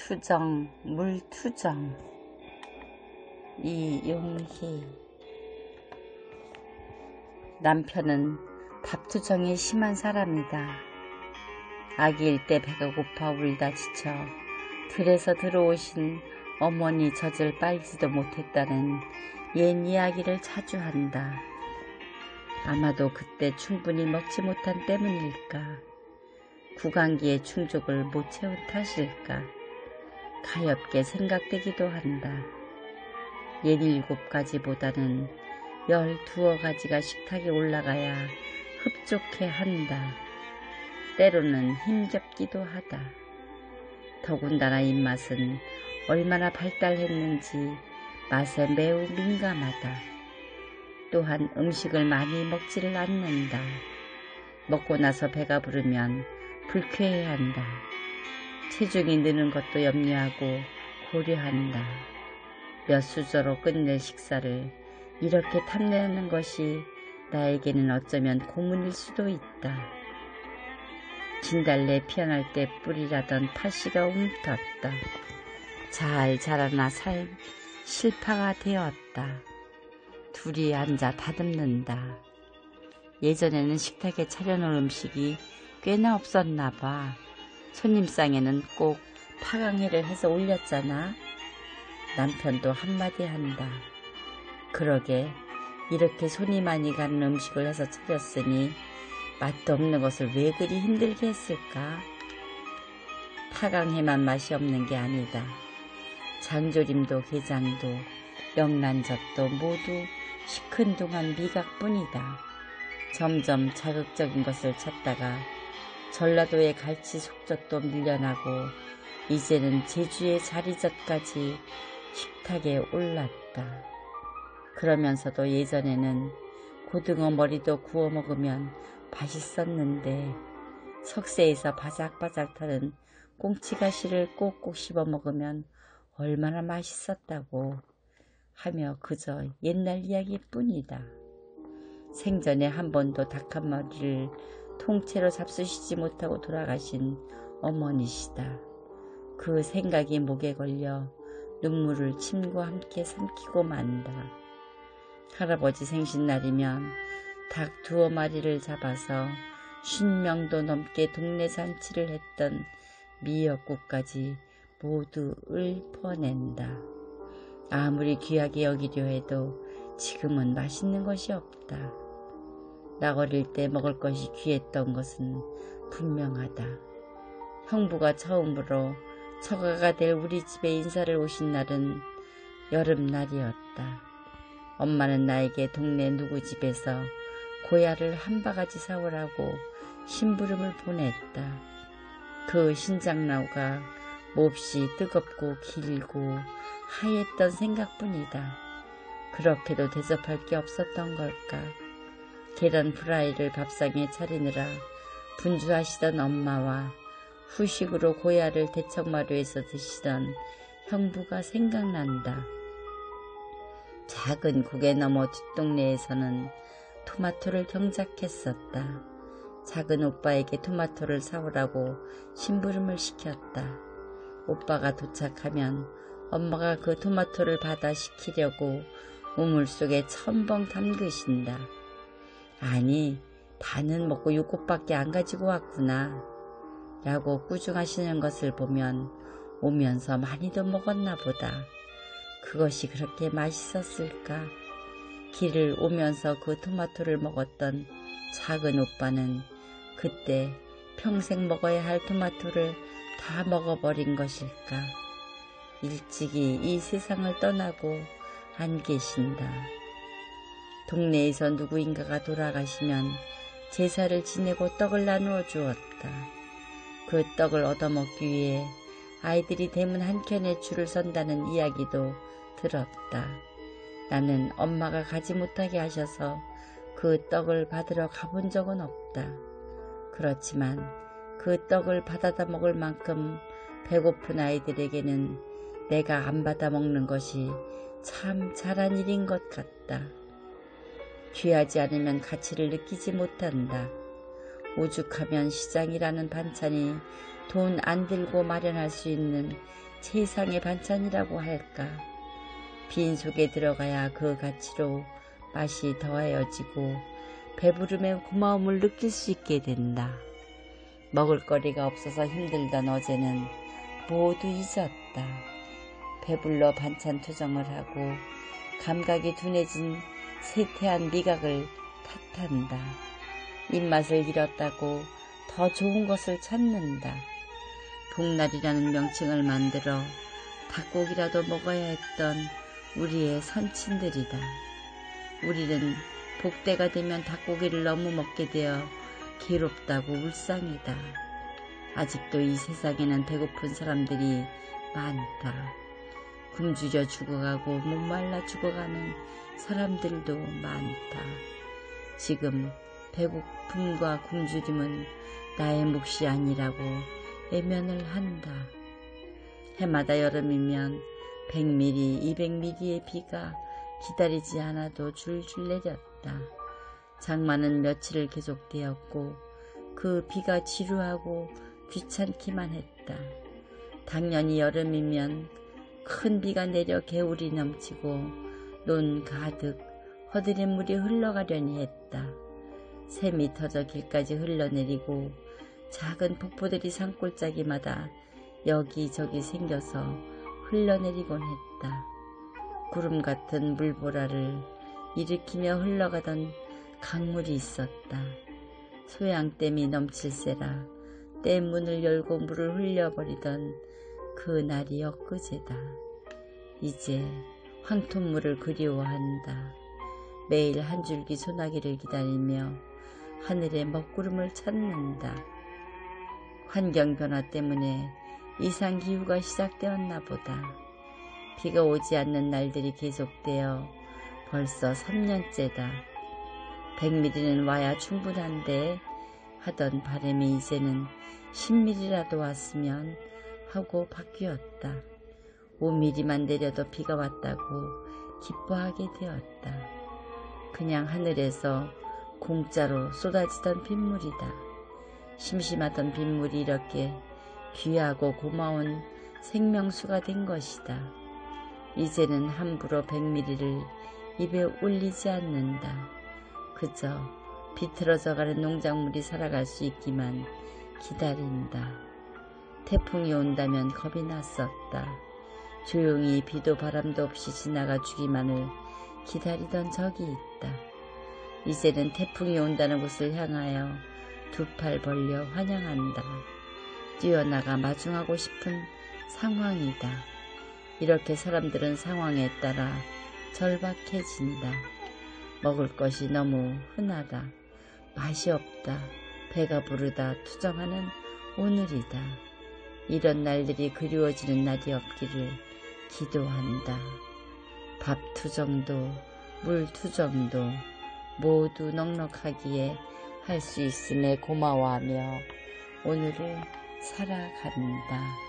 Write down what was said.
투정, 물투정. 이용희. 남편은 밥투정이 심한 사람이다. 아기일 때 배가 고파 울다 지쳐 들에서 들어오신 어머니 젖을 빨지도 못했다는 옛 이야기를 자주 한다. 아마도 그때 충분히 먹지 못한 때문일까? 구강기의 충족을 못 채운 탓일까? 가엾게 생각되기도 한다. 17가지보다는 12가지가 식탁에 올라가야 흡족해 한다. 때로는 힘겹기도 하다. 더군다나 입맛은 얼마나 발달했는지 맛에 매우 민감하다. 또한 음식을 많이 먹지를 않는다. 먹고 나서 배가 부르면 불쾌해한다. 체중이 느는 것도 염려하고 고려한다. 몇 수저로 끝낼 식사를 이렇게 탐내는 것이 나에게는 어쩌면 고문일 수도 있다. 진달래 피어날 때 뿌리라던 파씨가 움텄다. 잘 자라나 실파가 되었다. 둘이 앉아 다듬는다. 예전에는 식탁에 차려놓은 음식이 꽤나 없었나 봐. 손님상에는 꼭 파강해를 해서 올렸잖아. 남편도 한마디 한다. 그러게 이렇게 손이 많이 가는 음식을 해서 차렸으니 맛도 없는 것을 왜 그리 힘들게 했을까? 파강해만 맛이 없는 게 아니다. 장조림도 게장도 명란젓도 모두 시큰둥한 미각뿐이다. 점점 자극적인 것을 찾다가 전라도의 갈치 속젓도 밀려나고 이제는 제주의 자리젓까지 식탁에 올랐다. 그러면서도 예전에는 고등어 머리도 구워 먹으면 맛있었는데 석쇠에서 바삭바삭 타는 꽁치가시를 꼭꼭 씹어 먹으면 얼마나 맛있었다고 하며 그저 옛날 이야기뿐이다. 생전에 한 번도 닭 한 마리를 통째로 잡수시지 못하고 돌아가신 어머니시다. 그 생각이 목에 걸려 눈물을 침과 함께 삼키고 만다. 할아버지 생신날이면 닭 2마리를 잡아서 50명도 넘게 동네 잔치를 했던 미역국까지 모두 읊어낸다. 아무리 귀하게 여기려 해도 지금은 맛있는 것이 없다. 나 어릴 때 먹을 것이 귀했던 것은 분명하다. 형부가 처음으로 처가가 될 우리 집에 인사를 오신 날은 여름날이었다. 엄마는 나에게 동네 누구 집에서 고야를 한 바가지 사오라고 심부름을 보냈다. 그 신장나우가 몹시 뜨겁고 길고 하였던 생각뿐이다. 그렇게도 대접할 게 없었던 걸까? 계란 프라이를 밥상에 차리느라 분주하시던 엄마와 후식으로 고야를 대청마루에서 드시던 형부가 생각난다. 작은 국에 넘어 뒷동네에서는 토마토를 경작했었다. 작은 오빠에게 토마토를 사오라고 심부름을 시켰다. 오빠가 도착하면 엄마가 그 토마토를 받아 식히려고 우물 속에 첨벙 담그신다. 아니, 반은 먹고 6곳밖에 안 가지고 왔구나 라고 꾸중하시는 것을 보면 오면서 많이도 먹었나 보다. 그것이 그렇게 맛있었을까? 길을 오면서 그 토마토를 먹었던 작은 오빠는 그때 평생 먹어야 할 토마토를 다 먹어버린 것일까? 일찍이 이 세상을 떠나고 안 계신다. 동네에서 누구인가가 돌아가시면 제사를 지내고 떡을 나누어 주었다. 그 떡을 얻어먹기 위해 아이들이 대문 한켠에 줄을 선다는 이야기도 들었다. 나는 엄마가 가지 못하게 하셔서 그 떡을 받으러 가본 적은 없다. 그렇지만 그 떡을 받아다 먹을 만큼 배고픈 아이들에게는 내가 안 받아 먹는 것이 참 잘한 일인 것 같다. 귀하지 않으면 가치를 느끼지 못한다. 오죽하면 시장이라는 반찬이 돈 안 들고 마련할 수 있는 최상의 반찬이라고 할까. 빈속에 들어가야 그 가치로 맛이 더하여지고 배부름의 고마움을 느낄 수 있게 된다. 먹을거리가 없어서 힘들던 어제는 모두 잊었다. 배불러 반찬 투정을 하고 감각이 둔해진 세태한 미각을 탓한다. 입맛을 잃었다고 더 좋은 것을 찾는다. 복날이라는 명칭을 만들어 닭고기라도 먹어야 했던 우리의 선친들이다. 우리는 복대가 되면 닭고기를 너무 먹게 되어 괴롭다고 울상이다. 아직도 이 세상에는 배고픈 사람들이 많다. 굶주려 죽어가고 목말라 죽어가는 사람들도 많다. 지금 배고픔과 굶주림은 나의 몫이 아니라고 외면을 한다. 해마다 여름이면 100mm, 200mm의 비가 기다리지 않아도 줄줄 내렸다. 장마는 며칠 계속되었고 그 비가 지루하고 귀찮기만 했다. 당연히 여름이면 큰 비가 내려 개울이 넘치고 논 가득 허들의 물이 흘러가려니 했다. 샘이 터져 길까지 흘러내리고 작은 폭포들이 산골짜기마다 여기저기 생겨서 흘러내리곤 했다. 구름 같은 물보라를 일으키며 흘러가던 강물이 있었다. 소양댐이 넘칠세라 댐 문을 열고 물을 흘려버리던 그 날이 엊그제다. 이제 황토물을 그리워한다. 매일 한 줄기 소나기를 기다리며 하늘의 먹구름을 찾는다. 환경변화 때문에 이상기후가 시작되었나 보다. 비가 오지 않는 날들이 계속되어 벌써 3년째다. 100mm는 와야 충분한데 하던 바람이 이제는 10mm라도 왔으면 하고 바뀌었다. 5mm만 내려도 비가 왔다고 기뻐하게 되었다. 그냥 하늘에서 공짜로 쏟아지던 빗물이다. 심심하던 빗물이 이렇게 귀하고 고마운 생명수가 된 것이다. 이제는 함부로 100mm를 입에 올리지 않는다. 그저 비틀어져가는 농작물이 살아갈 수 있기만 기다린다. 태풍이 온다면 겁이 났었다. 조용히 비도 바람도 없이 지나가 주기만을 기다리던 적이 있다. 이제는 태풍이 온다는 곳을 향하여 두 팔 벌려 환영한다. 뛰어나가 마중하고 싶은 상황이다. 이렇게 사람들은 상황에 따라 절박해진다. 먹을 것이 너무 흔하다. 맛이 없다. 배가 부르다. 투정하는 오늘이다. 이런 날들이 그리워지는 날이 없기를 기도한다. 밥 투정도 물 투정도 모두 넉넉하기에 할 수 있음에 고마워하며 오늘을 살아간다.